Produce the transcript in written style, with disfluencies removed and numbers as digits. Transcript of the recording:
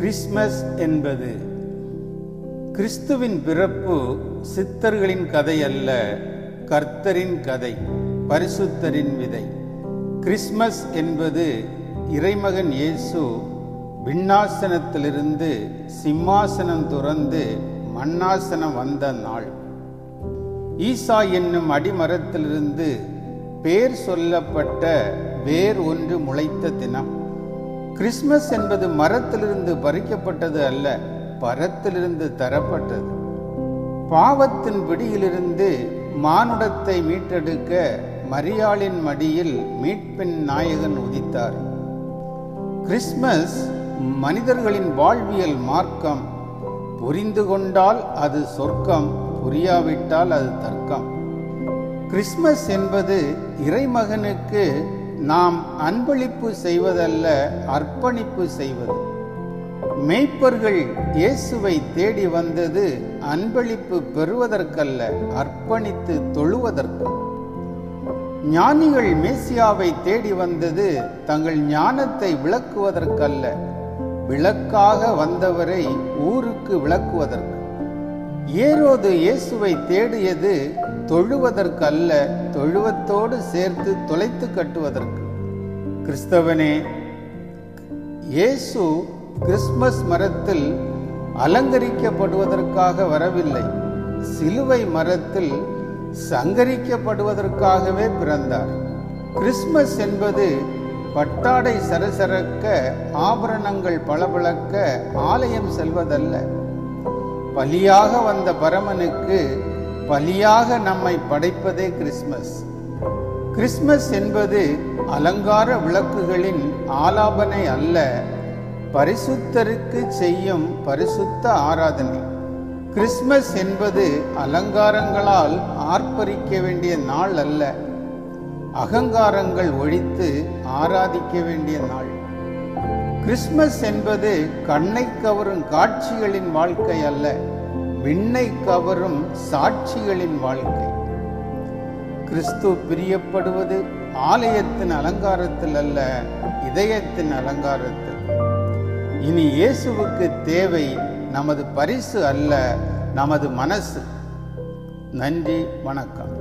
Christmas என்பது கிறிஸ்துவின் பிறப்பு சித்தர்களின் கதை அல்ல, கர்த்தரின் கதை, பரிசுத்தரின் விதை. கிறிஸ்மஸ் என்பது இறைமகன் இயேசு விண்ணாசனத்திலிருந்து சிம்மாசனம் துறந்து மண்ணாசனம் வந்த நாள். ஈசா என்னும் அடிமரத்திலிருந்து பேர் சொல்லப்பட்ட வேர் ஒன்று முளைத்த தினம். கிறிஸ்மஸ் என்பது மரத்திலிருந்து பறிக்கப்பட்டது அல்ல, பரத்திலிருந்து தரப்பட்டது. பாவத்தின் பிடியிலிருந்து மானுடத்தை மீட்டெடுக்க மரியாளின் மடியில் மீட்பின் நாயகன் உதித்தார். கிறிஸ்மஸ் மனிதர்களின் வாழ்வியல் மார்க்கம். புரிந்து கொண்டால் அது சொர்க்கம், புரியாவிட்டால் அது தர்க்கம். கிறிஸ்மஸ் என்பது இறைமகனுக்கு நாம் அன்பளிப்பு செய்வதல்ல, அர்ப்பணிப்பு செய்வது. மேய்ப்பர்கள் இயேசுவை தேடி வந்தது அன்பளிப்பு பெறுவதற்கல்ல, அர்ப்பணித்து தொழுவதற்கு. ஞானிகள் மேசியாவை தேடி வந்தது தங்கள் ஞானத்தை விளக்குவதற்கல்ல, விளக்காக வந்தவரை ஊருக்கு விளக்குவதற்கு. ஏரோது இயேசுவை தேடியது தொழுவதற்கல்ல, தொழுவத்தோடு சேர்த்து தொலைத்து கட்டுவதற்கு. கிறிஸ்தவனே, இயேசு கிறிஸ்மஸ் மரத்தில் அலங்கரிக்கப்படுவதற்காக வரவில்லை, சிலுவை மரத்தில் சங்கரிக்கப்படுவதற்காகவே பிறந்தார். கிறிஸ்மஸ் என்பது பட்டாடை சரசரக்க, ஆபரணங்கள் பளபளக்க ஆலயம் செல்வதல்ல. பலியாக வந்த பரமனுக்கு பலியாக நம்மை படைப்பதே கிறிஸ்மஸ். கிறிஸ்மஸ் என்பது அலங்கார விளக்குகளின் ஆலாபனை அல்ல, பரிசுத்தருக்கு செய்யும் பரிசுத்த ஆராதனை. கிறிஸ்மஸ் என்பது அலங்காரங்களால் ஆர்ப்பரிக்க வேண்டிய நாள் அல்ல, அகங்காரங்கள் ஒழித்து ஆராதிக்க வேண்டிய நாள். கிறிஸ்மஸ் என்பது கண்ணை கவரும் காட்சிகளின் வாழ்க்கை அல்ல, விண்ணை கவரும் சாட்சிகளின் வாழ்க்கை. கிறிஸ்து பிரியப்படுவது ஆலயத்தின் அலங்காரத்தில் அல்ல, இதயத்தின் அலங்காரத்தில். இனி இயேசுவுக்கு தேவை நமது பரிசு அல்ல, நமது மனசு. நன்றி, வணக்கம்.